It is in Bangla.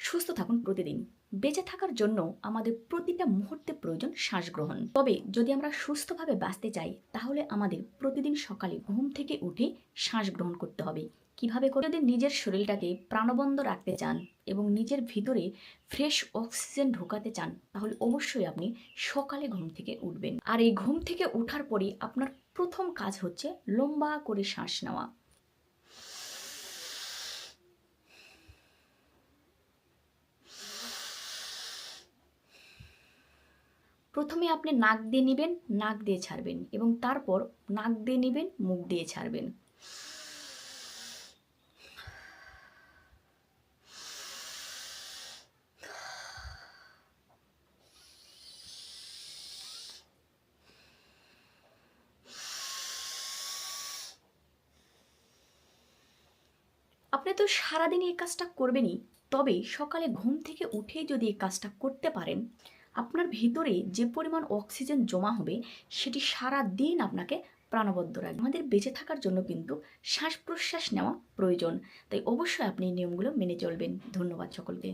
সুস্থ থাকুন প্রতিদিন। বেঁচে থাকার জন্য আমাদের প্রতিটা মুহূর্তে প্রয়োজন শ্বাস গ্রহণ। তবে যদি আমরা সুস্থভাবে বাঁচতে চাই তাহলে আমাদের প্রতিদিন সকালে ঘুম থেকে উঠে শ্বাস গ্রহণ করতে হবে। কিভাবে করে? যদি নিজের শরীরটাকে প্রাণবন্ত রাখতে চান এবং নিজের ভিতরে ফ্রেশ অক্সিজেন ঢোকাতে চান তাহলে অবশ্যই আপনি সকালে ঘুম থেকে উঠবেন। আর এই ঘুম থেকে ওঠার পরে আপনার প্রথম কাজ হচ্ছে লম্বা করে শ্বাস নেওয়া। প্রথমে আপনি নাক দিয়ে নিবেন, নাক দিয়ে ছাড়বেন এবং তারপর নাক দিয়ে নিবেন, মুখ দিয়ে ছাড়বেন। আপনি তো সারাদিন এই কাজটা করবেনই, তবে সকালে ঘুম থেকে উঠেই যদি এই কাজটা করতে পারেন, আপনার ভিতরে যে পরিমাণ অক্সিজেন জমা হবে সেটি সারা দিন আপনাকে প্রাণবন্ত রাখবে। আমাদের বেঁচে থাকার জন্য কিন্তু শ্বাস প্রশ্বাস নেওয়া প্রয়োজন, তাই অবশ্যই আপনি এই নিয়মগুলো মেনে চলবেন। ধন্যবাদ সকলকে।